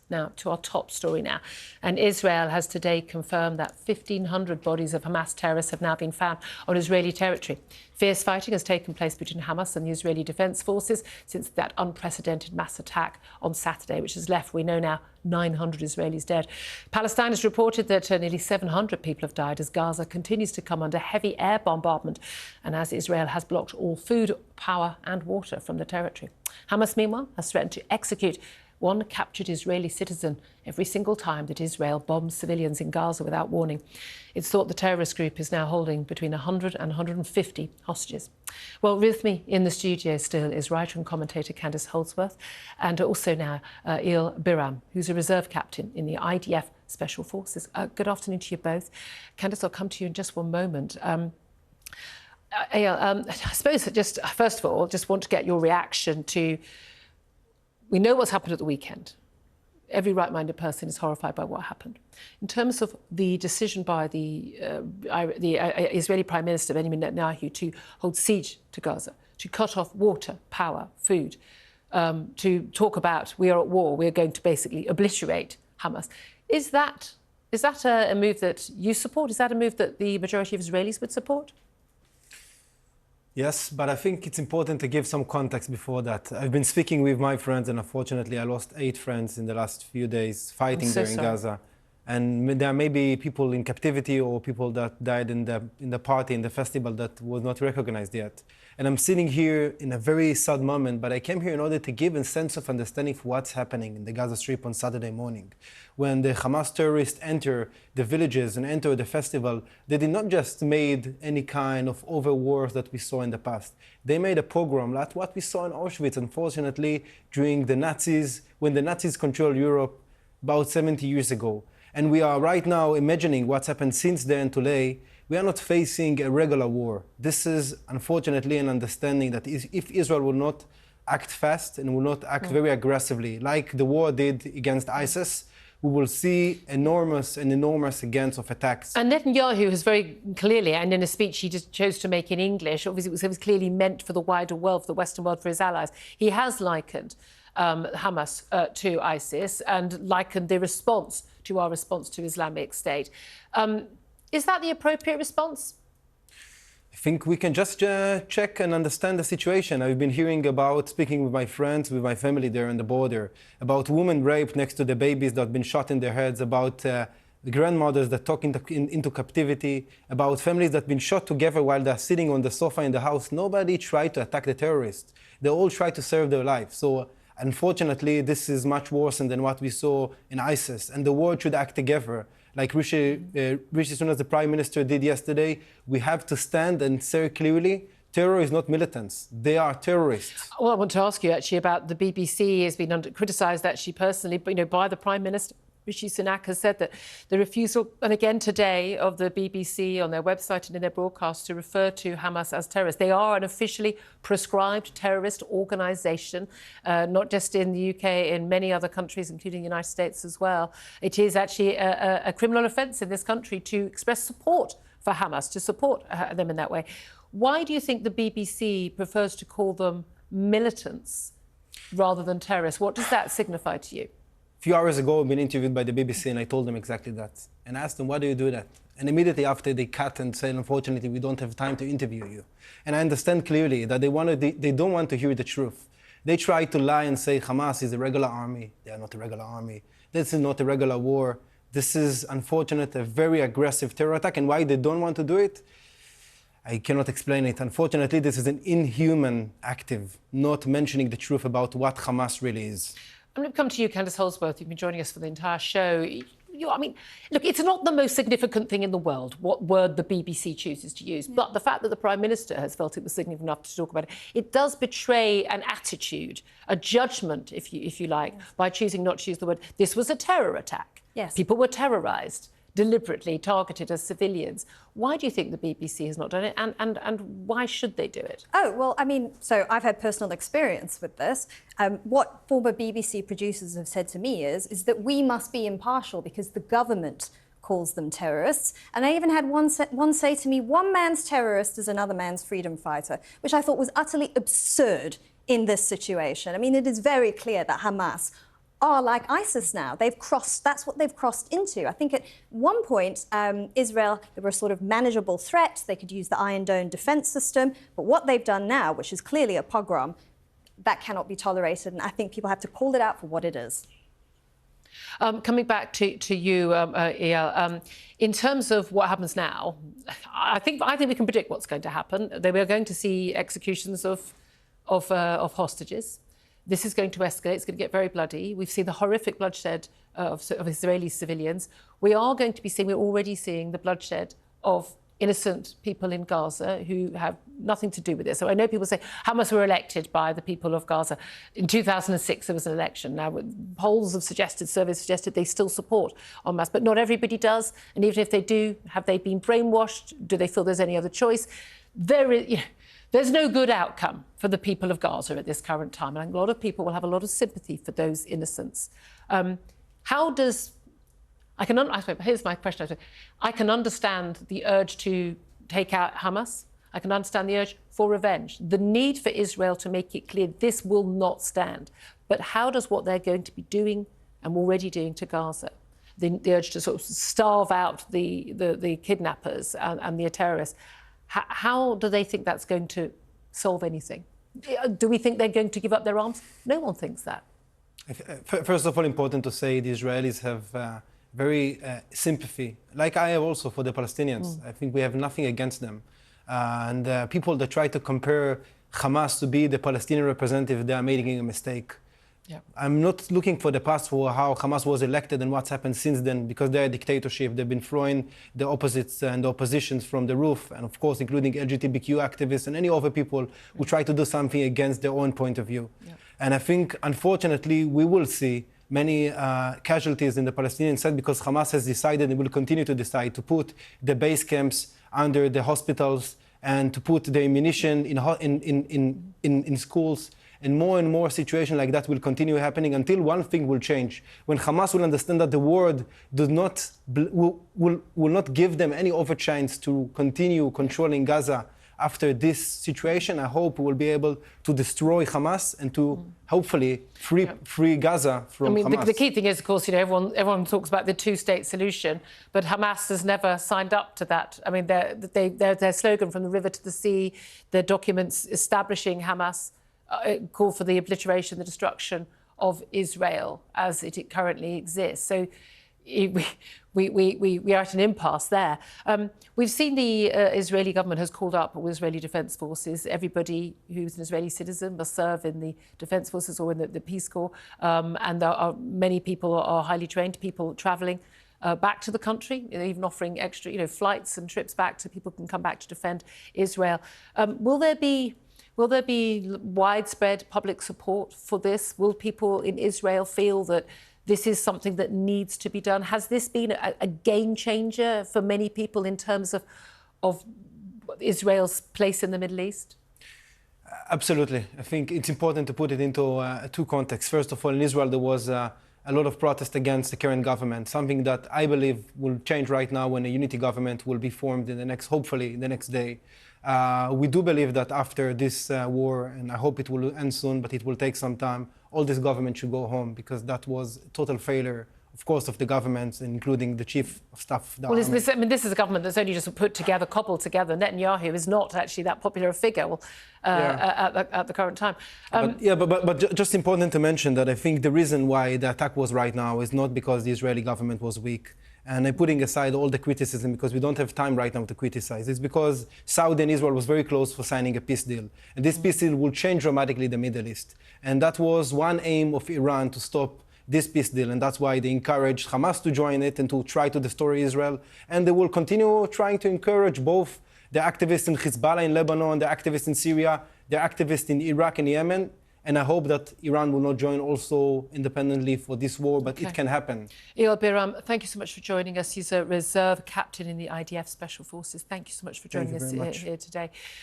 Now, to our top story now. And Israel has today confirmed that 1,500 bodies of Hamas terrorists have now been found on Israeli territory. Fierce fighting has taken place between Hamas and the Israeli Defense Forces since that unprecedented mass attack on Saturday, which has left, we know now, 900 Israelis dead. Palestine has reported that nearly 700 people have died as Gaza continues to come under heavy air bombardment and as Israel has blocked all food, power and water from the territory. Hamas, meanwhile, has threatened to execute one captured Israeli citizen every single time that Israel bombs civilians in Gaza without warning. It's thought the terrorist group is now holding between 100 and 150 hostages. Well, with me in the studio still is writer and commentator Candace Holdsworth and also now Eyal Biram, who's a reserve captain in the IDF Special Forces. Good afternoon to you both. Candace, I'll come to you in just one moment. Eyal, I suppose that just, first of all, just want to get your reaction to. We know what's happened at the weekend. Every right-minded person is horrified by what happened. In terms of the decision by the Israeli Prime Minister, Benjamin Netanyahu, to hold siege to Gaza, to cut off water, power, food, to talk about we are at war, we are going to basically obliterate Hamas. Is that a move that you support? Is that a move that the majority of Israelis would support? Yes, but I think it's important to give some context before that. I've been speaking with my friends, and unfortunately, I lost 8 friends in the last few days fighting there in Gaza. And there may be people in captivity or people that died in the party, in the festival that was not recognized yet. And I'm sitting here in a very sad moment, but I came here in order to give a sense of understanding for what's happening in the Gaza Strip on Saturday morning. When the Hamas terrorists enter the villages and enter the festival, they did not just made any kind of overwars that we saw in the past. They made a pogrom like what we saw in Auschwitz, unfortunately, during the Nazis, when the Nazis controlled Europe about 70 years ago. And we are right now imagining what's happened since then today. We are not facing a regular war. This is, unfortunately, an understanding that if Israel will not act fast and will not act very aggressively, like the war did against ISIS, we will see enormous against of attacks. And Netanyahu has very clearly, and in a speech he just chose to make in English, obviously it was clearly meant for the wider world, for the Western world, for his allies. He has likened Hamas to ISIS and likened the response to our response to Islamic State. Is that the appropriate response? I think we can just check and understand the situation. I've been hearing about, speaking with my friends, with my family there on the border, about women raped next to the babies that have been shot in their heads, about the grandmothers that took into captivity, about families that have been shot together while they're sitting on the sofa in the house. Nobody tried to attack the terrorists. They all tried to save their life. So unfortunately, this is much worse than what we saw in ISIS, and the world should act together. Like Rishi Sunak, the Prime Minister, did yesterday, we have to stand and say clearly, terror is not militants. They are terrorists. Well, I want to ask you actually about the BBC has been criticised actually personally, by the Prime Minister. Rishi Sunak has said that the refusal, and again today, of the BBC on their website and in their broadcast to refer to Hamas as terrorists. They are an officially prescribed terrorist organisation, not just in the UK, in many other countries, including the United States as well. It is actually a criminal offence in this country to express support for Hamas, to support them in that way. Why do you think the BBC prefers to call them militants rather than terrorists? What does that signify to you? A few hours ago, I've been interviewed by the BBC, and I told them exactly that. And asked them, why do you do that? And immediately after, they cut and said, unfortunately, we don't have time to interview you. And I understand clearly that they don't want to hear the truth. They try to lie and say Hamas is a regular army. They are not a regular army. This is not a regular war. This is, unfortunately, a very aggressive terror attack. And why they don't want to do it, I cannot explain it. Unfortunately, this is an inhuman active, not mentioning the truth about what Hamas really is. I'm going to come to you, Candace Holdsworth. You've been joining us for the entire show. I mean, look, it's not the most significant thing in the world what word the BBC chooses to use, but the fact that the Prime Minister has felt it was significant enough to talk about it, it does betray an attitude, a judgment, if you like, by choosing not to use the word. This was a terror attack. Yes. People were terrorised, deliberately targeted as civilians. Why do you think the BBC has not done it, and why should they do it? Oh, well, I mean, so I've had personal experience with this. What former BBC producers have said to me is that we must be impartial because the government calls them terrorists. And I even had one say to me, one man's terrorist is another man's freedom fighter, which I thought was utterly absurd in this situation. I mean, it is very clear that Hamas are like ISIS now. They've crossed, that's what they've crossed into. I think at one point, Israel, they were a sort of manageable threat. They could use the Iron Dome defense system. But what they've done now, which is clearly a pogrom, that cannot be tolerated. And I think people have to call it out for what it is. Coming back to you, Eyal, in terms of what happens now, I think we can predict what's going to happen. We are going to see executions of hostages. This is going to escalate. It's going to get very bloody. We've seen the horrific bloodshed of Israeli civilians. We're already seeing the bloodshed of innocent people in Gaza who have nothing to do with this. So I know people say Hamas were elected by the people of Gaza. In 2006, there was an election. Now, polls have surveys suggested they still support Hamas, but not everybody does. And even if they do, have they been brainwashed? Do they feel there's any other choice? There's no good outcome for the people of Gaza at this current time. And a lot of people will have a lot of sympathy for those innocents. Here's my question. I can understand the urge to take out Hamas. I can understand the urge for revenge. The need for Israel to make it clear this will not stand. But how does what they're going to be doing and already doing to Gaza, the urge to sort of starve out the kidnappers and the terrorists, how do they think that's going to solve anything? Do we think they're going to give up their arms? No one thinks that. First of all, important to say the Israelis have very sympathy, like I have also for the Palestinians. I think we have nothing against them. And people that try to compare Hamas to be the Palestinian representative, they are making a mistake. Yeah. I'm not looking for the past for how Hamas was elected and what's happened since then, because they're a dictatorship. They've been throwing the opposites and the oppositions from the roof, and of course, including LGBTQ activists and any other people who try to do something against their own point of view. Yeah. And I think, unfortunately, we will see many casualties in the Palestinian side because Hamas has decided and will continue to decide to put the base camps under the hospitals and to put the ammunition in schools. And more situations like that will continue happening until one thing will change. When Hamas will understand that the world will not give them any other chance to continue controlling Gaza after this situation, I hope we'll be able to destroy Hamas and to hopefully free Gaza from Hamas. The key thing is, of course, everyone talks about the two-state solution, but Hamas has never signed up to that. I mean, their slogan, from the river to the sea, their documents establishing Hamas call for the obliteration, the destruction of Israel as it currently exists. So we are at an impasse there. We've seen the Israeli government has called up Israeli Defence Forces. Everybody who's an Israeli citizen must serve in the Defence Forces or in the Peace Corps. And there are many people are highly trained, people travelling back to the country, even offering extra flights and trips back so people can come back to defend Israel. Will there be widespread public support for this? Will people in Israel feel that this is something that needs to be done? Has this been a game changer for many people in terms of Israel's place in the Middle East? Absolutely. I think it's important to put it into two contexts. First of all, in Israel, there was a lot of protest against the current government, something that I believe will change right now when a unity government will be formed hopefully the next day. We do believe that after this war, and I hope it will end soon, but it will take some time, all this government should go home, because that was a total failure, of course, of the governments, including the chief of staff. This is a government that's only just cobbled together. Netanyahu is not actually that popular a figure at the current time. But just important to mention that I think the reason why the attack was right now is not because the Israeli government was weak. And I'm putting aside all the criticism because we don't have time right now to criticize. It's because Saudi and Israel was very close for signing a peace deal. And this peace deal will change dramatically the Middle East. And that was one aim of Iran, to stop this peace deal. And that's why they encouraged Hamas to join it and to try to destroy Israel. And they will continue trying to encourage both the activists in Hezbollah in Lebanon, the activists in Syria, the activists in Iraq and Yemen. And I hope that Iran will not join also independently for this war, but it can happen. Eyal Biram, thank you so much for joining us. He's a reserve captain in the IDF Special Forces. Thank you so much for joining us here today.